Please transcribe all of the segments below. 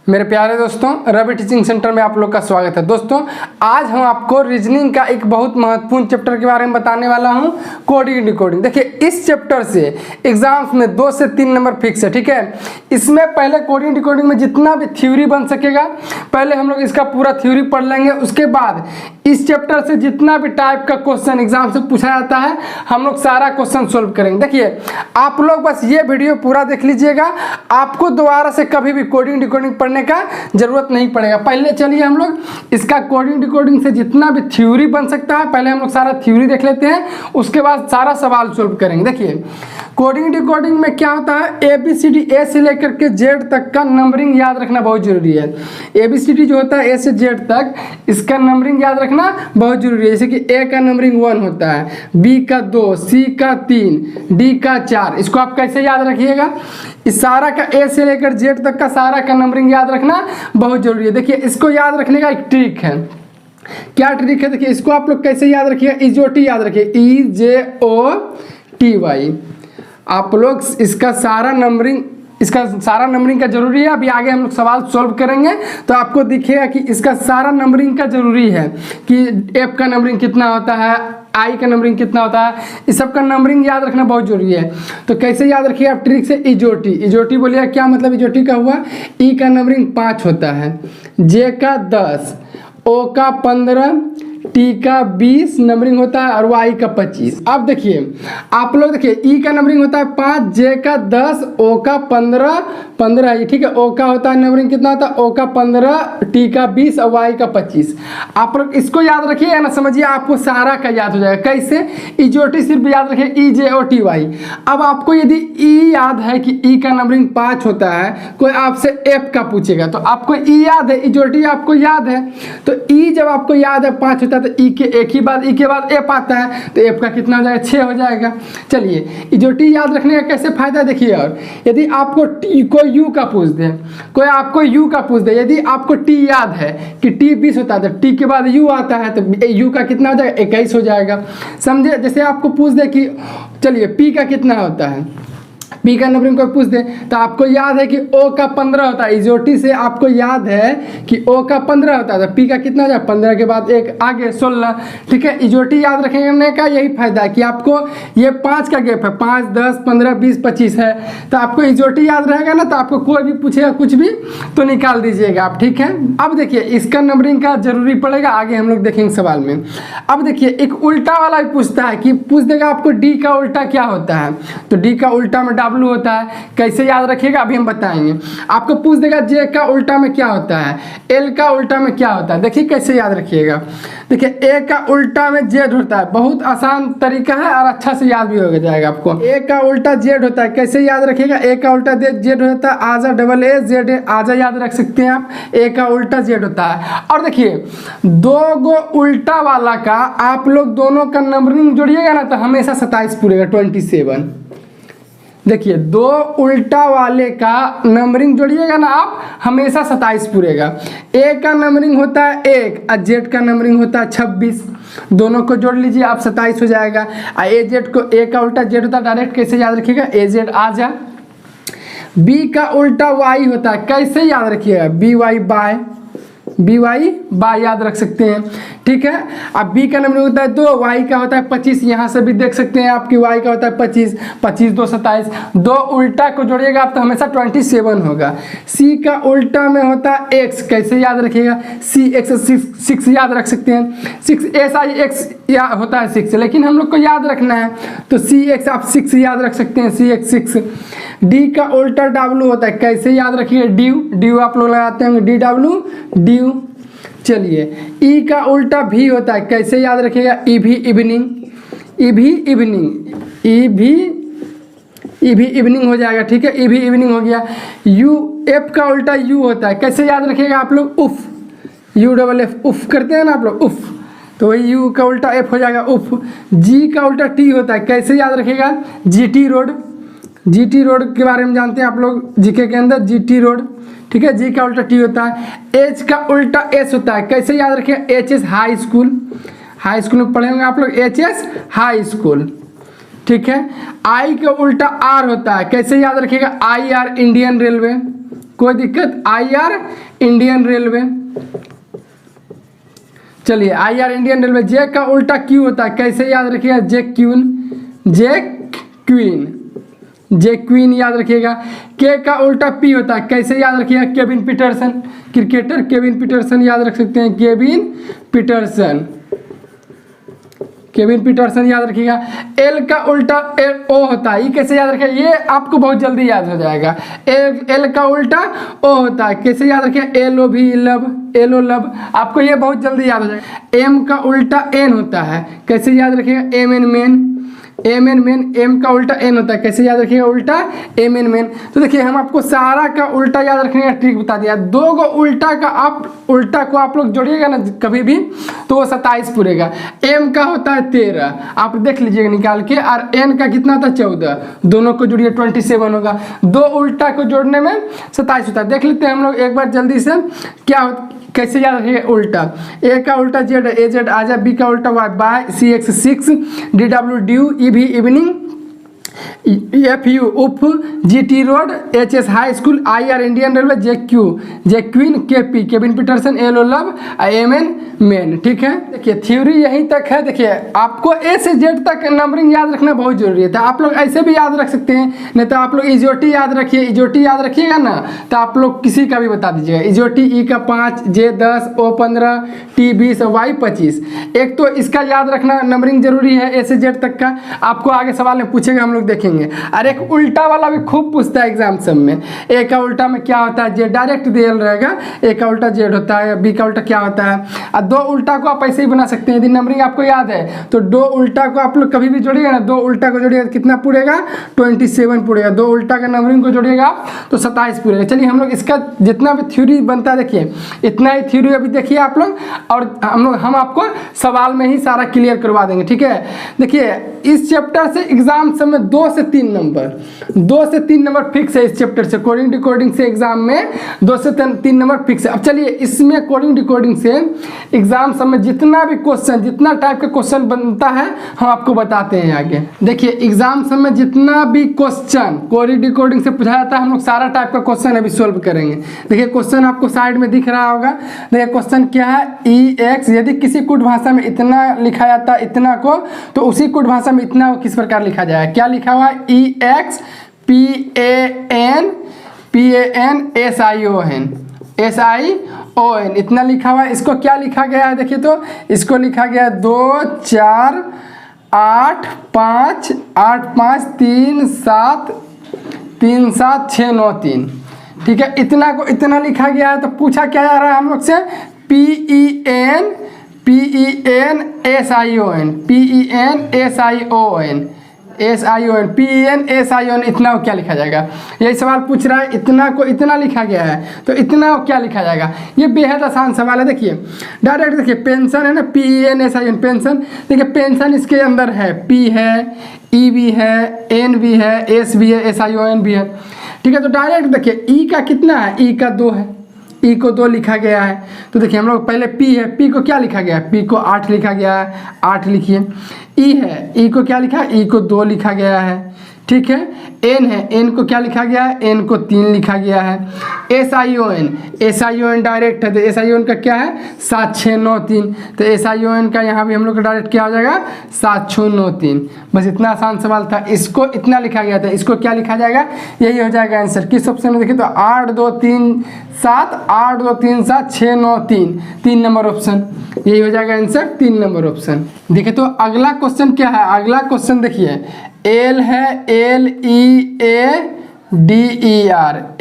मेरे प्यारे दोस्तों, रवि टीचिंग सेंटर में आप लोग का स्वागत है। दोस्तों, आज हम आपको रीजनिंग का एक बहुत महत्वपूर्ण चैप्टर के बारे में बताने वाला हूं, कोडिंग डिकोडिंग। देखिए, इस चैप्टर से एग्जाम्स में 2 से 3 नंबर फिक्स है, ठीक है। इसमें पहले कोडिंग डिकोडिंग में जितना भी थ्योरी बन सकेगा, पहले हम लोग इसका पूरा थ्योरी पढ़ लेंगे। उसके बाद इस चैप्टर से जितना भी टाइप का क्वेश्चन एग्जाम से पूछा जाता है, हम लोग सारा क्वेश्चन सोल्व करेंगे। देखिए, आप लोग बस ये वीडियो पूरा देख लीजिएगा, आपको दोबारा से कभी भी कोडिंग डिकोडिंग पढ़ने का जरूरत नहीं पड़ेगा। पहले चलिए हम लोग इसका कोडिंग डिकोडिंग से जितना भी थ्योरी बन सकता है, पहले हम लोग सारा थ्योरी देख लेते हैं, उसके बाद सारा सवाल सोल्व करेंगे। देखिए, कोडिंग डिकोडिंग में क्या होता है, ABCD ए से लेकर के Z तक का नंबरिंग याद रखना बहुत जरूरी है। ABCD जो होता है ए से Z तक, इसका नंबरिंग याद रखना बहुत जरूरी है। जैसे कि A का नंबरिंग 1 होता है, B का 2, C का 3, D का 4। इसको आप कैसे याद रखिएगा, इस सारा का A से लेकर Z तक का सारा का नंबरिंग याद रखना बहुत जरूरी है। देखिए, इसको याद रखने का एक ट्रिक है। क्या ट्रिक है, देखिए इसको आप लोग कैसे याद रखिएगा, EJOT याद रखिए, EJOTY। आप लोग इसका सारा नंबरिंग का जरूरी है। अभी आगे हम लोग सवाल सॉल्व करेंगे तो आपको दिखेगा कि इसका सारा नंबरिंग का जरूरी है कि F का नंबरिंग कितना होता है, I का नंबरिंग कितना होता है, इस सब का नंबरिंग याद रखना बहुत जरूरी है। तो कैसे याद रखिए आप ट्रिक से, EJOT बोलिए क्या मतलब EJOT का हुआ, E का नंबरिंग 5 होता है, J का 10, O का 15, T का 20 नंबरिंग होता है और Y का 25। अब देखिए आप लोग, देखिए E का नंबरिंग होता है 5, J का 10, O का 15 है, ठीक है। O का होता है नंबरिंग कितना होता है, O का 15, T का 20 और Y का 25। आप लोग इसको याद रखिए ना, समझिए आपको सारा का याद हो जाएगा। कैसे, EJOT सिर्फ याद रखिए, EJOTY। अब आपको यदि E याद है कि E का नंबरिंग 5 होता है, कोई आपसे F का पूछेगा तो आपको E याद है, EJOT आपको याद है। तो E जब आपको याद है 5 होता है तो E के एक ही बाद E के बाद F आता है, तो F का कितना हो जाएगा, 6 हो जाएगा। चलिए, EJOT याद रखने का कैसे फायदा देखिए। और यदि आपको कोई U का पूछ दे, कोई आपको U का पूछ दे, यदि आपको T याद है कि T 20 होता है तो T के बाद U आता है, तो U का कितना हो जाएगा, 21 हो जाएगा। समझे। जैसे आपको पूछ दे कि चलिए P का कितना होता है, P का नंबरिंग कोई पूछ दे तो आपको याद है कि O का 15 होता है, EJOT से आपको याद है कि O का 15 होता है, तो P का कितना हो जाए, 15 के बाद एक आगे 16, ठीक है। EJOT याद रखने का यही फायदा है कि आपको ये 5 का गैप है, 5, 10, 15, 20, 25 है, तो आपको EJOT याद रहेगा ना, तो आपको कोई भी पूछेगा कुछ भी तो निकाल दीजिएगा आप, ठीक है। अब देखिए, इसका नंबरिंग का जरूरी पड़ेगा, आगे हम लोग देखेंगे सवाल में। अब देखिए, एक उल्टा वाला भी पूछता है कि पूछ देगा आपको D का उल्टा क्या होता है, तो D का उल्टा में W होता है। कैसे याद रखिएगा अभी हम बताएंगे। आपको पूछ देगा J का उल्टा में क्या होता है, L का उल्टा में क्या होता है। देखिए कैसे याद रखिएगा। देखिए, A का उल्टा में Z होता है, बहुत आसान तरीका है और अच्छा से याद भी हो जाएगा आपको। A का उल्टा Z होता है, कैसे याद रखिएगा, A का उल्टा Z होता है, आजा डबल A Z आजा याद रख सकते हैं आप, A का उल्टा Z होता है। और देखिए, 2 गो उल्टा वाला का आप लोग दोनों का नंबरिंग जोड़िएगा ना तो हमेशा 27 पूरेगा, 27। देखिए, 2 उल्टा वाले का नंबरिंग जोड़िएगा ना आप, हमेशा 27 पूरेगा। A का नंबरिंग होता है 1 और Z का नंबरिंग होता है 26, दोनों को जोड़ लीजिए आप, 27 हो जाएगा। AZ को A का उल्टा Z होता है, डायरेक्ट कैसे याद रखिएगा, AZ आ जा। B का उल्टा Y होता है, कैसे याद रखिएगा, BY बाय याद रख सकते हैं, ठीक है। अब B का नंबर होता है 2, Y का होता है 25, यहाँ से भी देख सकते हैं आपकी Y का होता है 25, 25 2 27, 2 उल्टा को जोड़िएगा आप तो हमेशा 27 होगा। C का उल्टा में होता है X, कैसे याद रखिएगा, CX 6 याद रख सकते हैं, 6SIX होता है 6, लेकिन हम लोग को याद रखना है तो CX आप 6 याद रख सकते हैं, CX 6। D का उल्टा W होता है, कैसे याद रखिए, ड्यू आप लोग लगाते होंगे, DW ड्यू। चलिए, E का उल्टा V होता है, कैसे याद रखिएगा, EV इवनिंग, EV इवनिंग हो जाएगा, ठीक है, EV इवनिंग हो गया। F का उल्टा U होता है, कैसे याद रखिएगा आप लोग, उफ, UFF उफ करते हैं ना आप लोग, उफ, तो वही U का उल्टा F हो जाएगा, उफ। G का उल्टा T होता है, कैसे याद रखिएगा, GT रोड के बारे में जानते हैं आप लोग जीके के अंदर, GT रोड, ठीक है। G का उल्टा T होता है। H का उल्टा S होता है, कैसे याद रखिए, HS हाई स्कूल में पढ़े होंगे आप लोग, HS हाई स्कूल, ठीक है। I का उल्टा R होता है, कैसे याद रखिएगा, IR इंडियन रेलवे, कोई दिक्कत। IR इंडियन रेलवे, चलिए IR इंडियन रेलवे। जे का उल्टा क्यू होता है, कैसे याद रखिएगा, जे क्वीन, जे क्वीन, जे क्वीन याद रखिएगा। के का उल्टा पी होता है, कैसे याद रखिएगा, Kevin Pietersen, cricketer Kevin Pietersen याद रख सकते हैं, केविन पीटरसन, केविन पीटरसन याद रखिएगा। एल का उल्टा ओ होता है, ये कैसे याद रखिएगा, ये आपको बहुत जल्दी याद हो जाएगा। एल का उल्टा ओ होता है, कैसे याद रखिएगा, एल ओ भी लब, एल ओ लब, आपको ये बहुत जल्दी याद हो जाएगा। एम का उल्टा एन होता है, कैसे याद रखिएगा, M N men, M N men, M का उल्टा एन होता है, कैसे याद रखिएगा, उल्टा एम एन मेन। तो देखिए हम आपको सारा का उल्टा याद रखने का ट्रिक बता दिया। दो गो उल्टा का उल्टा को आप लोग जोड़िएगा ना कभी भी तो वो 27 पूरेगा। एम का होता है 13, आप देख लीजिएगा निकाल के, और एन का कितना होता है 14, दोनों को जोड़िए 27 होगा। दो उल्टा को जोड़ने में 27 होता है। देख लेते हैं हम लोग एक बार जल्दी से क्या कैसे याद रखिए उल्टा। ए का उल्टा जेड, ए जेड आ जाए। बी का उल्टा Y, bye. C X 6, D W due, E भी इवनिंग, एफ यू उफ, G T road, H S high school, I R Indian railway, J Q J queen, K P Kevin Pietersen, L O love, M N main. ठीक है, देखिए theory यहीं तक है। देखिए आपको ए से जेड तक नंबरिंग याद रखना बहुत जरूरी है। तो आप लोग ऐसे भी याद रख सकते हैं, नहीं तो आप लोग इजोटी याद रखिए। इजोटी याद रखिएगा ना तो आप लोग किसी का भी बता दीजिएगा। इजोटी ई का 5, जे 10, ओ 15, टी 20, वाई 25। एक तो इसका याद रखना नंबरिंग जरूरी है ए से जेड तक का, आपको आगे सवाल में पूछेगा, हम लोग देखेंगे। और एक उल्टा वाला भी खूब पूछता है एग्जाम सब में। ए का उल्टा में क्या होता है, जेड डायरेक्ट दिया रहेगा, ए का उल्टा जेड होता है, बी का उल्टा क्या होता है। और दो उल्टा को आप ऐसे ही बना सकते हैं, यदि नंबरिंग आपको याद है तो दो उल्टा को आप लोग कभी भी जोड़िएगा ना, दो उल्टा को जोड़िएगा कितना पूरेगा, 27 पूरेगा। दो उल्टा का नंबरिंग को जोड़िएगा आप तो 27 पूरेगा। चलिए हम लोग इसका जितना भी थ्योरी बनता है देखिए, इतना ही थ्योरी अभी देखिए आप लोग, और हम आपको सवाल में ही सारा क्लियर करवा देंगे। ठीक है, देखिए इस चैप्टर से एग्जाम सब में 2 से 3 नंबर फिक्स है। इस चैप्टर से कोडिंग डिकोडिंग से एग्जाम में 2 से 3 नंबर फिक्स है। अब चलिए इसमें कोडिंग डिकोडिंग से एग्जाम सब में जितना भी क्वेश्चन, जितना टाइप का क्वेश्चन बनता है हम आपको बताते हैं आगे। देखिए एग्जाम सब में जितना भी क्वेश्चन कोडिंग डिकोडिंग से पूछा जाता है, हम लोग सारा टाइप का क्वेश्चन अभी सोल्व करेंगे। देखिए क्वेश्चन आपको साइड में दिख रहा होगा। देखिए क्वेश्चन क्या है, ई एक्स, यदि किसी कुट भाषा में इतना लिखा जाता है इतना को, तो उसी कुट भाषा में इतना को किस प्रकार लिखा जाएगा। क्या लिखा हुआ है, ई एक्स PAN इतना लिखा हुआ है। इसको क्या लिखा गया है, देखिए तो इसको लिखा गया है 2 4 8 5 8 5 3 7 3 7 6 9 3। ठीक है, इतना को इतना लिखा गया है। तो पूछा क्या जा रहा है हम लोग से, PEN इतना को क्या लिखा जाएगा। यही सवाल पूछ रहा है, इतना को इतना लिखा गया है तो इतना को क्या लिखा जाएगा। ये बेहद आसान सवाल है। देखिए डायरेक्ट देखिए, पेंशन है ना, PENSION पेंशन। देखिए पेंशन इसके अंदर है, P है, E भी है, N भी है, S भी है, SION भी है। ठीक है, तो डायरेक्ट देखिए ई का कितना है, ई का 2 है, ई को 2 लिखा गया है। तो देखिए हम लोग पहले पी है, पी को क्या लिखा गया है, पी को 8 लिखा गया है, 8 लिखिए। ई है, ई को क्या लिखा है, ई को 2 लिखा गया है। ठीक है, एन है, एन को क्या लिखा गया है, एन को 3 लिखा गया है। SION डायरेक्ट है, तो SION का क्या है 7 6 9 3। तो SION का यहाँ भी हम लोग का डायरेक्ट क्या हो जाएगा 7 6 9 3। बस इतना आसान सवाल था। इसको इतना लिखा गया था, इसको क्या लिखा जाएगा, यही हो जाएगा आंसर। किस ऑप्शन में देखिए तो 8 2 3 7 8 2 3 7 6 9 3, 3 नंबर ऑप्शन, यही हो जाएगा आंसर, 3 नंबर ऑप्शन। देखिए तो अगला क्वेश्चन क्या है, अगला क्वेश्चन देखिए एल है,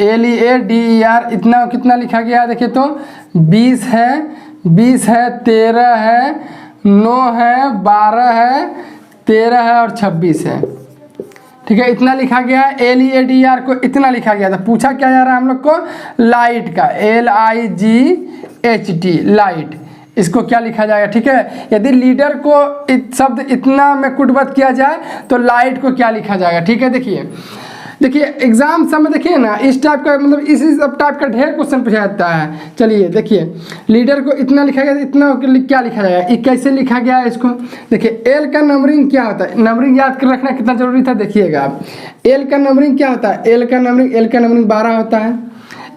LEADER इतना कितना लिखा गया है। देखिए तो 20 है, 13 है, 9 है, 12 है, 13 है और 26 है। ठीक है, इतना लिखा गया है। LEADER को इतना लिखा गया था। पूछा क्या जा रहा है हम लोग को, लाइट का, LIGHT लाइट, इसको क्या लिखा जाएगा। ठीक है, यदि लीडर को शब्द इतना में कुटबद्ध किया जाए तो लाइट को क्या लिखा जाएगा। ठीक है, देखिए एग्जाम सब में देखिए ना इस टाइप का, मतलब इसी सब टाइप का ढेर क्वेश्चन पूछा जाता है। चलिए देखिए लीडर को इतना लिखा गया, इतना क्या लिखा जाएगा, ये कैसे लिखा गया है इसको। देखिए एल का नंबरिंग क्या होता है, नंबरिंग याद कर रखना कितना जरूरी था। देखिएगा आप एल का नंबरिंग क्या होता है, एल का नंबरिंग 12 होता है।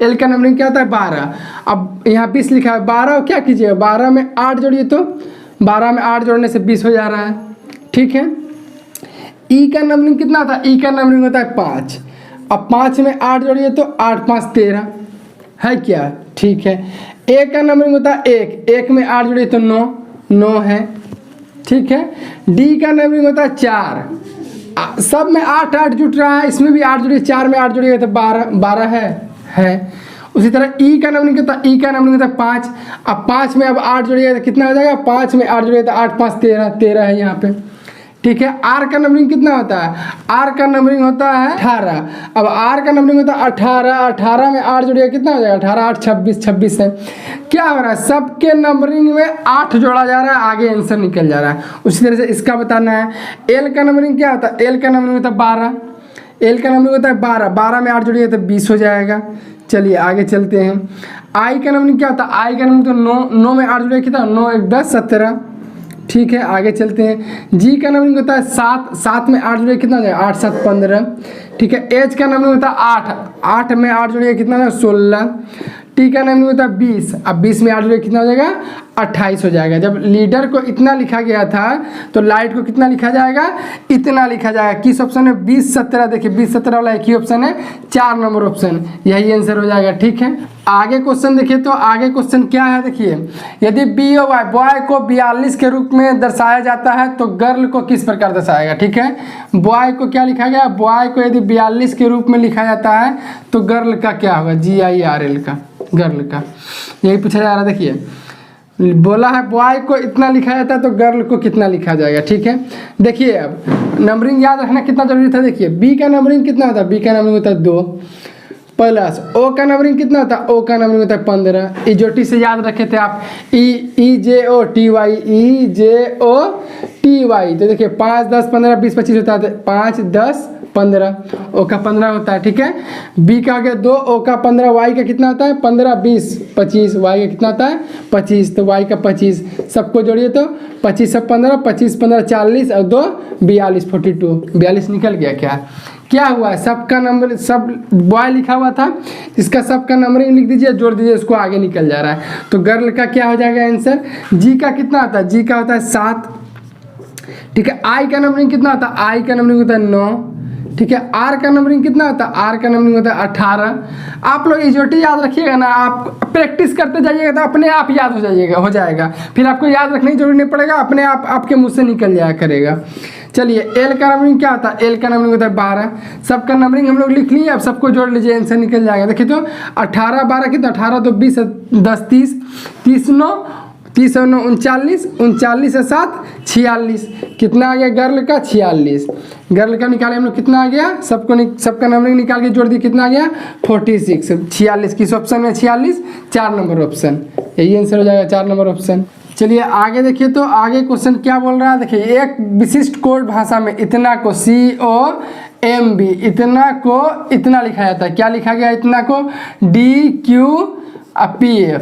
एल का नंबरिंग क्या होता है 12। अब यहाँ 20 लिखा है, 12 क्या कीजिएगा 12 में 8 जोड़िए तो 12 में 8 जोड़ने से 20 हो जा रहा है, ठीक है। ई का नंबरिंग कितना होता है, ई का नंबरिंग होता है 5। अब 5 में 8 जोड़िए तो 8 5 13 है क्या, ठीक है। ए का नंबरिंग होता है 1, 1 में 8 जोड़िए तो 9 9 है, ठीक है। डी का नंबरिंग होता है 4, सब में 8 8 जुट रहा है, इसमें भी 8 जोड़िए, 4 में 8 जोड़िए तो 12 12 है। उसी तरह ई का नंबरिंग होता है, ई का नंबरिंग होता है 5। अब 5 में अब 8 जोड़िए तो कितना हो जाएगा, 5 में 8 जोड़िए तो 8 5 13 13 है यहाँ पे, ठीक है। आर का नंबरिंग कितना होता है, आर का नंबरिंग होता है 18। अब आर का नंबरिंग होता है 18, 18 में 8 जोड़िए कितना हो जाएगा, 18 8 26 26 है। क्या हो रहा है, सबके नंबरिंग में 8 जोड़ा जा रहा है, आगे आंसर निकल जा रहा है। उसी तरह से इसका बताना है। एल का नंबरिंग क्या होता है, एल का नंबरिंग होता है 12, एल का नंबरिंग होता है 12, 12 में 8 जोड़िए तो 20 हो जाएगा। चलिए आगे चलते हैं। आई का नंबरिंग क्या होता है, आई का नंबरिंग तो 9, 9 में 8 जोड़िए कितना, 9 1 10 17, ठीक है। आगे चलते हैं। जी का नंबरिंग होता है 7, 7 में 8 जोड़िए कितना हो जाएगा, 8 7 15, ठीक है। एच का नंबरिंग होता है 8, 8 में 8 जोड़िए कितना हो जाएगा 16। टी का नंबरिंग होता है 20, अब 20 में 8 जोड़िए कितना हो जाएगा 28 हो जाएगा। जब लीडर को इतना लिखा गया था तो लाइट को कितना लिखा जाएगा, इतना लिखा जाएगा। किस ऑप्शन है, 20 17, देखिए 20 17 वाला एक ही ऑप्शन है, 4 नंबर ऑप्शन, यही आंसर हो जाएगा, ठीक है। आगे क्वेश्चन देखिए, तो आगे क्वेश्चन क्या है देखिए, यदि बी ओ वाई बॉय को 42 के रूप में दर्शाया जाता है तो गर्ल को किस प्रकार दर्शाएगा, ठीक है। बॉय को क्या लिखा गया, बॉय को यदि 42 के रूप में लिखा जाता है तो गर्ल का क्या होगा, GIRL का, गर्ल का, यही पूछा जा रहा है। देखिए बोला है बॉय को इतना लिखा जाता है तो गर्ल को कितना लिखा जाएगा, ठीक है। देखिए अब नंबरिंग याद रखना कितना जरूरी था। देखिए बी का नंबरिंग कितना होता है, बी का नंबरिंग होता है 2 प्लस ओ का नंबरिंग कितना होता है, ओ का नंबरिंग होता है 15। इजोटी से याद रखे थे आप, EJOTY, EJOTY, तो देखिए 5 10 15 20 25 होता है, 5 10 15, ओ का 15 होता है, ठीक है। बी का हो गया 2, ओ का 15, वाई का कितना होता है 15 20 25, वाई का कितना होता है 25, तो वाई का 25, सबको जोड़िए तो 25 से 15 25 15 40 और 2 42 42, 42 निकल गया। क्या हुआ है, सबका नंबर, सब बॉय लिखा हुआ था, इसका सबका नंबरिंग लिख दीजिए, जोड़ दीजिए, इसको आगे निकल जा रहा है। तो गर्ल का क्या हो जाएगा आंसर, जी का कितना होता है, जी का होता है 7, ठीक है। आई का नंबरिंग कितना होता है, आई का नंबरिंग होता है 9, ठीक है। आर का नंबरिंग कितना होता है, आर का नंबरिंग होता है 18। आप लोग इजोटी याद रखिएगा ना, आप प्रैक्टिस करते जाइएगा तो अपने आप याद हो जाएगा, फिर आपको याद रखने की जरूरत नहीं पड़ेगा, अपने आप आपके मुंह से निकल जाया करेगा। चलिए एल का नंबरिंग क्या होता है, एल का नंबरिंग होता है 12, सबका नंबरिंग हम लोग लिख लिए, अब सबको जोड़ लीजिए, आंसर निकल जाएगा। देखिए तो 18 12 कितना, 18 तो 20 10 30 30 9 30 और 9 39, 39 से 7 46, कितना आ गया गर्ल का 46। गर्ल का निकाले हम लोग कितना आ गया, सबका नंबरिंग निकाल के जोड़ दिए, कितना आ गया 46। 46 किस ऑप्शन में, 46 4 नंबर ऑप्शन, यही आंसर हो जाएगा 4 नंबर ऑप्शन। चलिए आगे देखिए, तो आगे क्वेश्चन क्या बोल रहा है। देखिए एक विशिष्ट कोड भाषा में इतना को COMB, इतना को इतना लिखा जाता है, क्या लिखा गया, इतना को DQPF,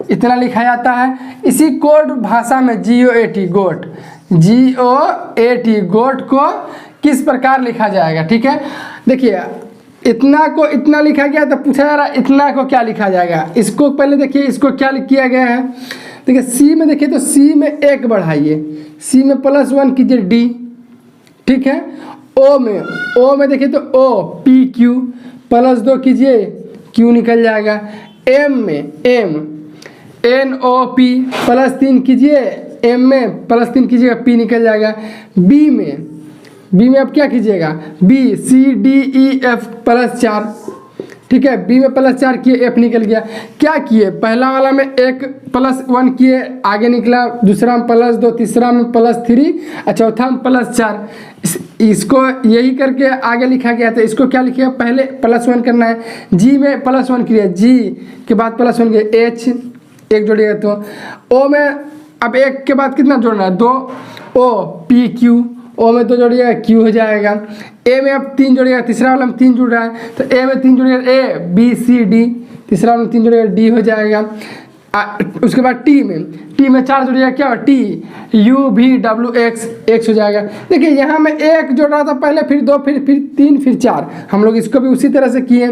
इतना लिखा जाता है। इसी कोड भाषा में GOAT गोट को किस प्रकार लिखा जाएगा, ठीक है। देखिए इतना को इतना लिखा गया, तो पूछा जा रहा है इतना को क्या लिखा जाएगा। इसको पहले देखिए, इसको क्या किया गया है, देखिए सी में, देखिए तो सी में 1 बढ़ाइए, सी में +1 कीजिए D, ठीक है। ओ में देखिए तो O PQ +2 कीजिए, Q निकल जाएगा। M में NOP +3 कीजिए, M में +3 कीजिएगा, P निकल जाएगा। B में अब क्या कीजिएगा, BCDEF +4, ठीक है। बी में +4 किए, F निकल गया। क्या किए, पहला वाला में 1 +1 किए, आगे निकला, दूसरा में +2, तीसरा में +3 और चौथा में +4। इसको यही करके आगे लिखा गया था। इसको क्या लिखिएगा, पहले +1 करना है। जी में +1 किया, जी के बाद +1 किया, H 1 जोड़िएगा तो O में अब 1 के बाद कितना जोड़ना है, 2 O PQ, ओ में 2 जोड़िएगा, Q हो जाएगा। ए में अब 3 जोड़िएगा, तीसरा वाला में 3 जुड़ रहा है तो ए में 3 जोड़िएगा, A B C D, तीसरा वाला में 3 जोड़िएगा, D हो जाएगा। उसके बाद टी में 4 जोड़िएगा, क्या होगा T U V W x हो जाएगा। देखिए यहाँ में 1 जोड़ रहा था पहले, फिर 2, फिर 3, फिर 4। हम लोग इसको भी उसी तरह से किए,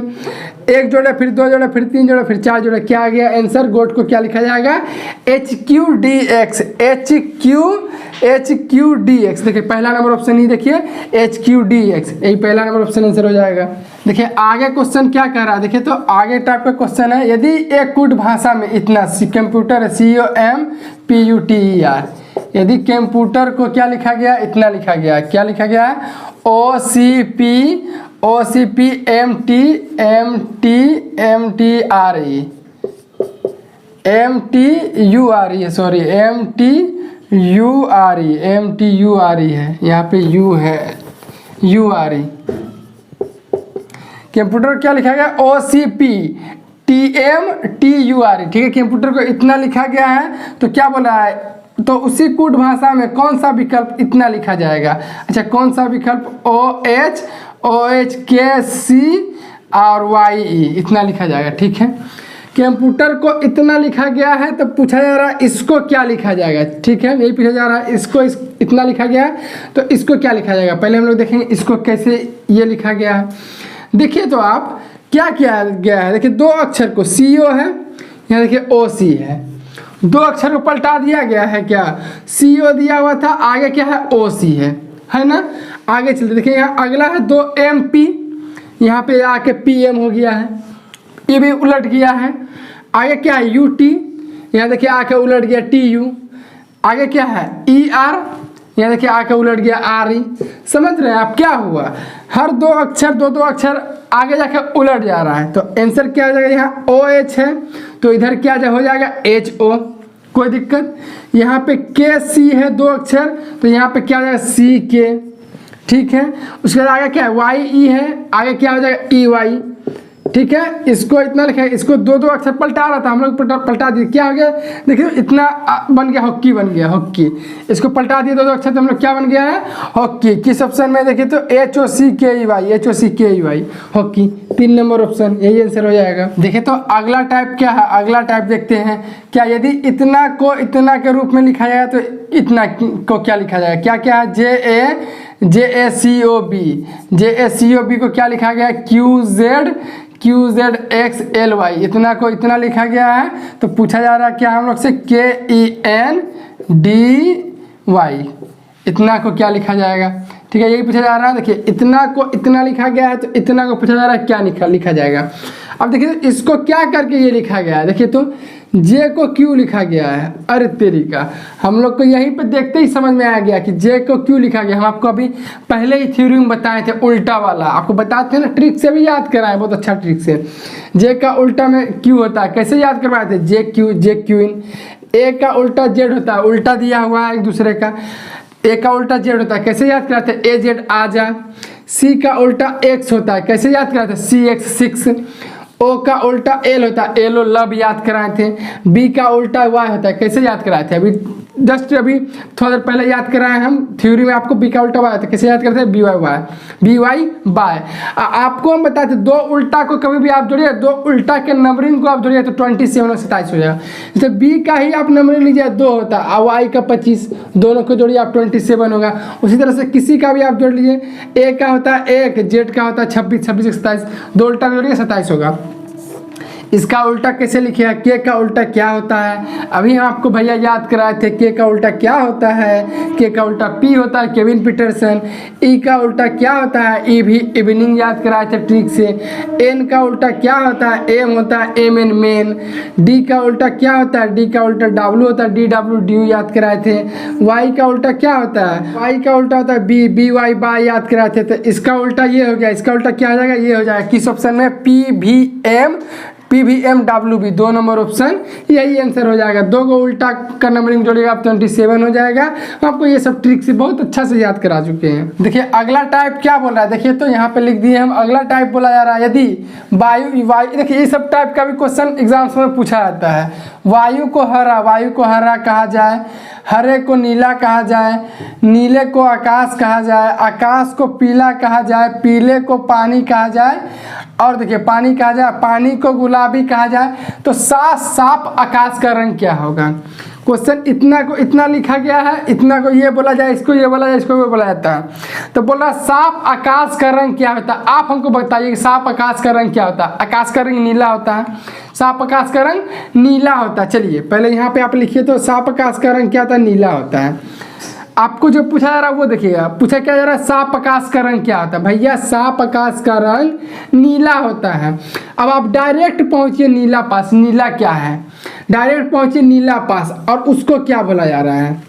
1 जोड़े, फिर 2 जोड़े, फिर 3 जोड़े, फिर 4 जोड़े। क्या आ गया आंसर? गोट को क्या लिखा जाएगा? HQDX, HQDX। देखिए पहला नंबर ऑप्शन ही देखिए HQDX, यही पहला नंबर ऑप्शन आंसर हो जाएगा। देखिए आगे क्वेश्चन क्या कह रहा है, देखिए तो आगे टाइप का क्वेश्चन है, यदि एक कुट भाषा में इतना कंप्यूटर COMPUTER, यदि कंप्यूटर को क्या लिखा गया? इतना लिखा गया। क्या लिखा गया है? MTURE है, यहाँ पे U है, URE। कंप्यूटर क्या लिखा गया? OCPTMTURE, ठीक है। कंप्यूटर को इतना लिखा गया है, तो क्या बोला है? तो उसी कूट भाषा में कौन सा विकल्प इतना लिखा जाएगा? अच्छा, कौन सा विकल्प? OHKC और YE, इतना लिखा जाएगा, ठीक है। कंप्यूटर को इतना लिखा गया है, तो पूछा जा रहा है इसको क्या लिखा जाएगा, ठीक है। यही पूछा जा रहा है, इसको इतना लिखा गया है, तो इसको क्या लिखा जाएगा? पहले हम लोग देखेंगे इसको कैसे ये लिखा गया है। देखिए तो आप क्या किया गया है, देखिए 2 अक्षर को CO है, यहाँ देखिए OC है, 2 अक्षर को पलटा दिया गया है। क्या CO दिया हुआ था, आगे क्या है? OC है ना। आगे चलते देखिए, यहाँ अगला है 2 MP, यहाँ पे आके PM हो गया है, ये भी उलट गया है। आगे क्या है? UT, यहाँ देखिए आके उलट गया TU। आगे क्या है? ER, यहाँ देखिए आके उलट गया RE। समझ रहे हैं आप क्या हुआ? हर 2 अक्षर 2 अक्षर आगे जाकर उलट जा रहा है। तो आंसर क्या हो जाएगा? यहाँ OH है, तो इधर क्या हो जाएगा? HO, कोई दिक्कत। यहाँ पे KC है 2 अक्षर, तो यहाँ पे क्या हो जाएगा? CK, ठीक है। उसके बाद आगे क्या है? YE है, आगे क्या हो जाएगा? EY, ठीक है। इसको इतना लिखा है, इसको 2 अक्षर पलटा रहा था, हम लोग पलटा दिए, क्या हो गया? देखिए इतना बन गया, हॉकी बन गया, हॉकी। इसको पलटा दिए 2 अक्षर, तो हम लोग क्या बन गया है? हॉकी। किस ऑप्शन में? देखिए तो HOCKEY, हॉकी, 3 नंबर ऑप्शन, यही आंसर हो जाएगा। देखिए तो अगला टाइप क्या है, अगला टाइप देखते हैं। क्या यदि इतना को इतना के रूप में लिखा जाए, तो इतना को क्या लिखा जाएगा? क्या क्या है? JACOB को क्या लिखा गया? QZXLY, इतना को इतना लिखा गया है। तो पूछा जा रहा है क्या हम लोग से? KENDY, इतना को क्या लिखा जाएगा? ठीक है, यही पूछा जा रहा है। देखिए इतना को इतना लिखा गया है, तो इतना को पूछा जा रहा है क्या लिखा जाएगा। अब देखिए इसको क्या करके ये लिखा गया है, देखिए तो J को Q लिखा गया है। अरे तेरी का, हम लोग को यहीं पे देखते ही समझ में आ गया कि J को Q लिखा गया। हम आपको अभी पहले ही थ्योरी में बताए थे, उल्टा वाला आपको बताते हैं ना, ट्रिक से भी याद कराए, बहुत अच्छा ट्रिक से। J का उल्टा में Q होता है, कैसे याद करवाए थे? JQ in. A का उल्टा Z होता है, उल्टा दिया हुआ है एक दूसरे का। A का उल्टा Z होता है, कैसे याद कराते हैं? AZ आजा। C का उल्टा X होता है, कैसे याद कराते हैं? CX 6। O का उल्टा L होता है, LO लब याद कराए थे। B का उल्टा Y होता है, कैसे याद कराए थे? अभी जस्ट अभी थोड़ा देर पहले याद कराए हम थ्योरी में आपको। B का उल्टा Y होता है, कैसे याद करते हैं? BY by. आपको हम बताते 2 उल्टा को कभी भी आप जोड़िए, 2 उल्टा के नंबरिंग को आप जोड़िए तो 27 और 27 हो जाएगा। जैसे B का ही आप नंबरिंग लीजिए 2 होता है, और Y का 25, दोनों को जोड़िए आप 27 होगा। उसी तरह से किसी का भी आप जोड़ लीजिए, A का होता है 1, Z का होता है 26, 26 27, 2 उल्टा जोड़िए 27 होगा। इसका उल्टा कैसे लिखे है? K का उल्टा क्या होता है? अभी हम आपको भैया याद कराए थे, K का उल्टा क्या होता है? K का उल्टा P होता है, केविन पीटरसन। E का उल्टा क्या होता है? E भी इवनिंग याद कराए थे ट्रिक से। N का उल्टा क्या होता है? M होता है, MN मेन। D का उल्टा क्या होता है? D का उल्टा W होता है, DW याद कराए थे। Y का उल्टा क्या होता है? Y का उल्टा होता है BY बाय याद कराए थे। तो इसका उल्टा ये हो गया, इसका उल्टा क्या हो जाएगा? ये हो जाएगा। किस ऑप्शन में? PVMWB, 2 नंबर ऑप्शन, यही आंसर हो जाएगा। 2 को उल्टा का नंबरिंग जोड़िएगा आप 27 हो जाएगा। आपको ये सब ट्रिक से बहुत अच्छा से याद करा चुके हैं। देखिए अगला टाइप क्या बोल रहा है, देखिए तो यहाँ पे लिख दिए हम। अगला टाइप बोला जा रहा है, यदि वायु, देखिए ये सब टाइप का भी क्वेश्चन एग्जाम्स में पूछा जाता है। वायु को हरा कहा जाए, हरे को नीला कहा जाए, नीले को आकाश कहा जाए, आकाश को पीला कहा जाए, पीले को पानी कहा जाए, और देखिए पानी कहा जाए, पानी को गुलाबी कहा जाए। तो साफ आकाश का रंग क्या होगा? क्वेश्चन इतना को इतना लिखा गया है, इतना को ये बोला जाए, इसको ये बोला जाए, इसको ये बोला जाता है। तो बोल रहा साफ आकाश का रंग क्या होता है? आप हमको बताइए कि साफ आकाश का रंग क्या होता है? आकाश का रंग नीला होता है, साफ आकाश का रंग नीला होता है। चलिए पहले यहाँ पे आप लिखिए, तो साफ आकाश का रंग क्या होता है? नीला होता है। आपको जो पूछा जा रहा है वो देखिएगा, पूछा क्या जा रहा है? साफ आकाश का रंग क्या होता है? भैया साफ आकाश का रंग नीला होता है। अब आप डायरेक्ट पहुंचिए नीला पास। नीला क्या है? डायरेक्ट पहुंचिए नीला पास, और उसको क्या बोला जा रहा है?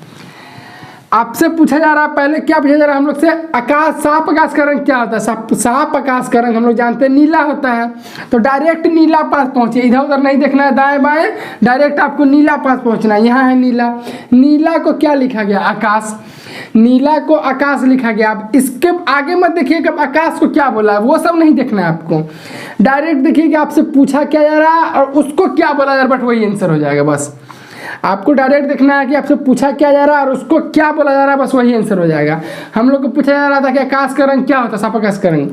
आपसे पूछा जा रहा है, पहले क्या पूछा जा रहा है हम लोग से? आकाश, साफ आकाश का रंग क्या होता है? साफ आकाश का रंग हम लोग जानते हैं नीला होता है। तो डायरेक्ट नीला पास पहुंचिए, इधर उधर नहीं देखना है दाएं बाएं, डायरेक्ट आपको नीला पास पहुंचना है। यहाँ है नीला, नीला को क्या लिखा गया? आकाश। नीला को आकाश लिखा गया। अब इसके आगे मत देखिए कि आकाश को क्या बोला है, वो सब नहीं देखना है आपको। डायरेक्ट देखिए कि आपसे पूछा क्या जा रहा है और उसको क्या बोला जा रहा है, बट वही आंसर हो जाएगा। बस आपको डायरेक्ट देखना है कि आपसे पूछा क्या जा रहा है और उसको क्या बोला जा रहा है, बस वही आंसर हो जाएगा। हम लोग को पूछा जा रहा था कि आकाश का रंग क्या होता है? साफ आकाश का रंग,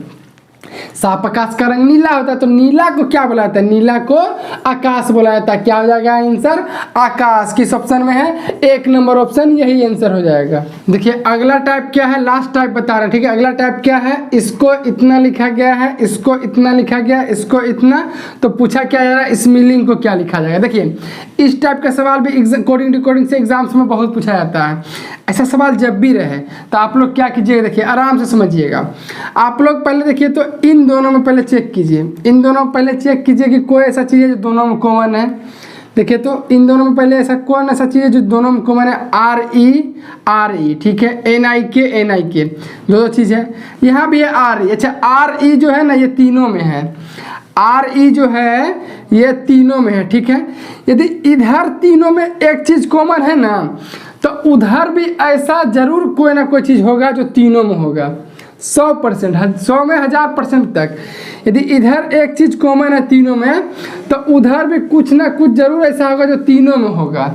साफ आकाश का रंग नीला होता है। तो नीला को क्या बोला जाता है? नीला को आकाश बोला जाता है। क्या हो जाएगा आंसर? आकाश। किस ऑप्शन में है? 1 नंबर ऑप्शन, यही आंसर हो जाएगा। देखिए अगला टाइप क्या है, लास्ट टाइप बता रहे हैं, ठीक है। अगला टाइप क्या है? इसको इतना लिखा गया है, इसको इतना लिखा गया, इसको इतना। तो पूछा क्या जा रहा है? स्मिलिंग को क्या लिखा जाएगा? देखिए इस टाइप का सवाल भी कोडिंग से एग्जाम्स में बहुत पूछा जाता है। ऐसा सवाल जब भी रहे तो आप लोग क्या कीजिएगा, देखिए आराम से समझिएगा। आप लोग पहले देखिए तो इन दोनों में पहले चेक कीजिए, इन दोनों में पहले चेक कीजिए कि कोई ऐसा चीज़ है जो दोनों में कॉमन है। देखिए तो इन दोनों में पहले ऐसा कौन ऐसा चीज़ है जो दोनों में कॉमन है? आर ई, ठीक है। NIK दो चीज़ है। यहाँ भी है RE। अच्छा RE जो है ना ये तीनों में है, RE जो है ये तीनों में है, ठीक है। यदि इधर तीनों में एक चीज़ कॉमन है ना, तो उधर भी ऐसा जरूर कोई ना कोई चीज़ होगा जो तीनों में होगा। 100%, 100 में 1000% तक। यदि इधर एक चीज़ कॉमन है तीनों में, तो उधर भी कुछ ना कुछ जरूर ऐसा होगा जो तीनों में होगा।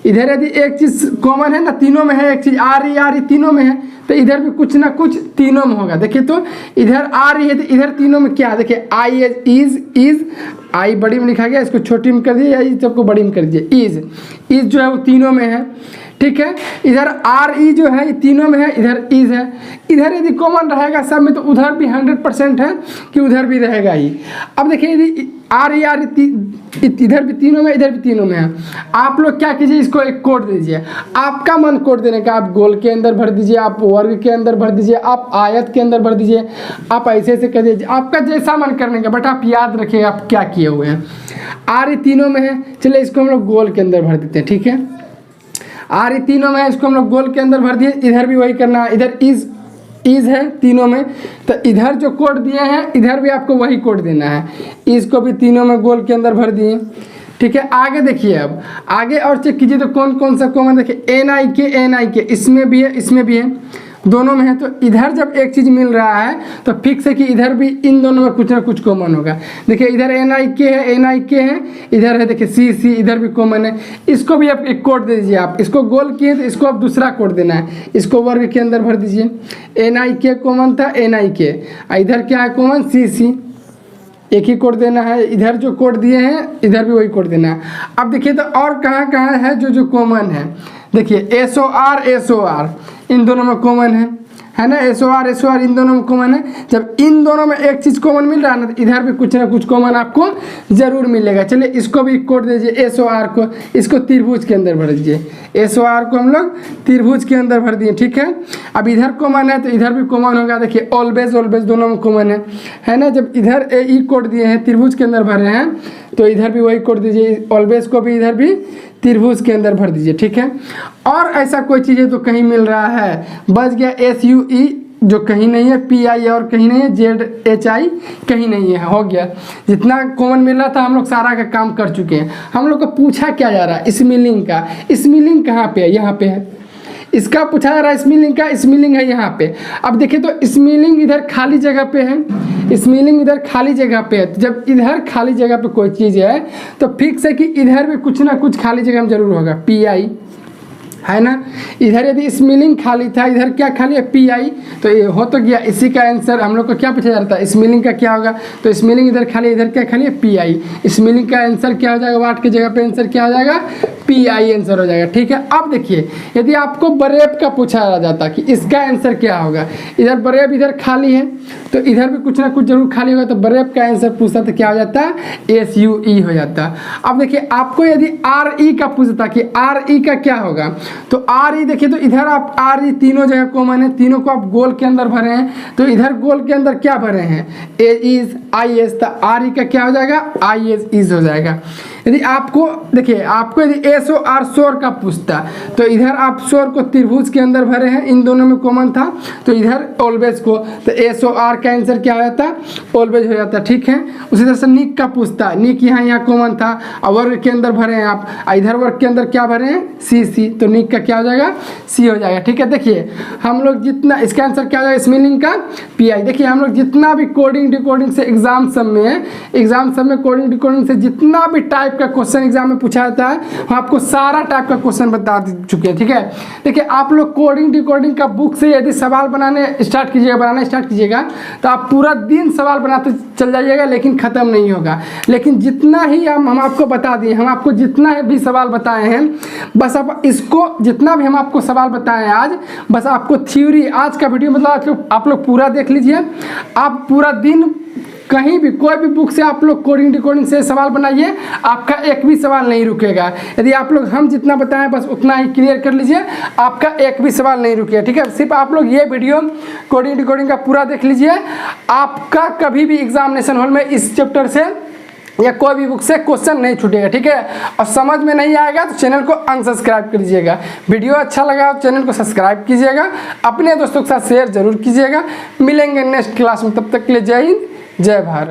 इधर यदि एक चीज़ कॉमन है ना, तीनों में है एक चीज़, RE तीनों में है, तो इधर भी कुछ ना कुछ तीनों में होगा। देखिए तो इधर RE है तो इधर तीनों में क्या है? देखिए इज आई बड़ी में लिखा गया, इसको छोटी में कर दिए, या इस सबको बड़ी में कर दिए। इज जो है वो तीनों में है, ठीक है। इधर RE जो है ये तीनों में है, इधर इज है। इधर यदि कॉमन रहेगा सब में, तो उधर भी 100% है कि उधर भी रहेगा ही। अब देखिए यदि RE इधर भी तीनों में, इधर भी तीनों में है। आप लोग क्या कीजिए, इसको एक कोड दीजिए। आपका मन कोड देने का, आप गोल के अंदर भर दीजिए, आप वर्ग के अंदर भर दीजिए, आप आयत के अंदर भर दीजिए, आप ऐसे ऐसे कर दीजिए, आपका जैसा मन करने का। बट आप याद रखिएगा आप क्या किए हुए हैं। RE तीनों में है, चलिए इसको हम लोग गोल के अंदर भर देते हैं, ठीक है। RE तीनों में है, इसको हम लोग गोल के अंदर भर दिए। इधर भी वही करना है, इधर इज है तीनों में, तो इधर जो कोड दिए हैं इधर भी आपको वही कोड देना है। इसको भी तीनों में गोल के अंदर भर दिए, ठीक है। आगे देखिए, अब आगे और चेक कीजिए तो कौन कौन सा कॉमन। देखिए NIK इसमें भी है, इसमें भी है, दोनों में है। तो इधर जब एक चीज़ मिल रहा है तो फिक्स है कि इधर भी इन दोनों में कुछ ना कुछ कॉमन होगा। देखिए इधर NIK है, इधर है देखिए CC, इधर भी कॉमन है। इसको भी आप एक कोड दे दीजिए। आप इसको गोल किए तो इसको आप दूसरा कोड देना है, इसको वर्ग के अंदर भर दीजिए। NIK कॉमन था, NIK, इधर क्या है कॉमन? CC, एक ही कोड देना है। इधर जो कोड दिए हैं इधर भी वही कोड देना है। अब देखिए तो और कहाँ कहाँ है जो कॉमन है। देखिए SOR इन दोनों में कॉमन है ना। SOR इन दोनों में कॉमन है। जब इन दोनों में एक चीज़ कॉमन मिल रहा है ना, तो इधर भी कुछ ना कुछ कॉमन आपको ज़रूर मिलेगा। चलिए इसको भी कोड दीजिए, SOR को, इसको त्रिभुज के अंदर भर दीजिए। SOR को हम लोग त्रिभुज के अंदर भर दिए, ठीक है। अब इधर कॉमन है तो इधर भी कॉमन होगा। देखिए ऑलवेज दोनों में कॉमन है ना। जब इधर AE कोड दिए हैं, त्रिभुज के अंदर भरे हैं, तो इधर भी वही कोड दीजिए। ऑलवेज को भी इधर भी त्रिभुज के अंदर भर दीजिए, ठीक है। और ऐसा कोई चीज़ है तो कहीं मिल रहा है, बच गया SUE जो कहीं नहीं है, PI और कहीं नहीं है, ZHI कहीं नहीं है, हो गया। जितना कॉमन मिल रहा था हम लोग सारा का काम कर चुके हैं। हम लोग को पूछा क्या जा रहा है? स्मिलिंग का। स्मिलिंग कहाँ पे है? यहाँ पे है। इसका पूछा जा रहा है स्मिलिंग का, स्मिलिंग है यहाँ पे। अब देखिए तो स्मिलिंग इधर खाली जगह पे है, स्मिलिंग इधर खाली जगह पे है। तो जब इधर खाली जगह पे कोई चीज़ है तो फिक्स है कि इधर भी कुछ ना कुछ खाली जगह में जरूर होगा। PI है ना। इधर यदि स्मिलिंग खाली था, इधर क्या खाली है PI, तो ये हो तो गया। इसी का आंसर हम लोग को क्या पूछा जाता है, स्मिलिंग का क्या होगा, तो स्मिलिंग इधर खाली, इधर क्या खाली है PI। स्मिलिंग का आंसर क्या हो जाएगा, वाट की जगह पे आंसर क्या हो जाएगा, PI आंसर हो जाएगा। ठीक है, अब देखिए यदि आपको बरेब का पूछा जाता कि इसका आंसर क्या होगा, इधर बरेब इधर खाली है तो इधर भी कुछ ना कुछ जरूर खाली होगा, तो बरेब का आंसर पूछता तो क्या हो जाता, SUE हो जाता। अब देखिए आपको यदि RE का पूछता कि RE का क्या होगा, तो RE देखिए, तो इधर आप RE तीनों जगह कॉमन है, तीनों को आप गोल के अंदर भरे हैं, तो इधर गोल के अंदर क्या भरे हैं, AIS, तो RE का क्या हो जाएगा, IS हो जाएगा। यदि आपको देखिए, आपको यदि SOR शोर का पूछता, तो इधर आप शोर को त्रिभुज के अंदर भरे हैं, इन दोनों में कॉमन था, तो इधर ऑलवेज को, तो SOR का आंसर क्या हो जाता, ऑलवेज हो जाता। ठीक है, उसी तरह से निक का पूछता, निक यहाँ कॉमन था और वर्ग के अंदर भरे हैं आप, इधर वर्ग के अंदर क्या भरे हैं, CC, तो निक का क्या हो जाएगा, C हो जाएगा। ठीक है, देखिए हम लोग जितना, इसका आंसर क्या हो जाएगा, स्मिलिंग का PI। देखिए हम लोग जितना भी कोडिंग डिकोडिंग से एग्जाम सब में कोडिंग डिकोडिंग से जितना भी टाइप का क्वेश्चन एग्जाम में पूछा जाता है, हम आपको सारा टाइप का क्वेश्चन बता चुके हैं। ठीक है, देखिए आप लोग कोडिंग डिकोडिंग का बुक से यदि सवाल बनाना स्टार्ट कीजिएगा तो आप पूरा दिन सवाल बनाते चल जाइएगा, लेकिन ख़त्म नहीं होगा। लेकिन जितना ही हम आपको बता दिए, हम आपको जितना भी सवाल बताए हैं, बस आप इसको, जितना भी हम आपको सवाल बताए हैं आज, बस आपको थ्योरी, आज का वीडियो मतलब आप लोग पूरा देख लीजिए। आप पूरा दिन कहीं भी कोई भी बुक से आप लोग कोडिंग डिकोडिंग से सवाल बनाइए, आपका एक भी सवाल नहीं रुकेगा। यदि आप लोग हम जितना बताएं बस उतना ही क्लियर कर लीजिए, आपका एक भी सवाल नहीं रुकेगा। ठीक है, सिर्फ आप लोग ये वीडियो कोडिंग डिकोडिंग का पूरा देख लीजिए, आपका कभी भी एग्जामिनेशन हॉल में इस चैप्टर से या कोई भी बुक से क्वेश्चन नहीं छूटेगा। ठीक है, और समझ में नहीं आएगा तो चैनल को अनसब्सक्राइब कर लीजिएगा। वीडियो अच्छा लगा तो चैनल को सब्सक्राइब कीजिएगा, अपने दोस्तों के साथ शेयर जरूर कीजिएगा। मिलेंगे नेक्स्ट क्लास में, तब तक के लिए जय हिंद, जय भारत।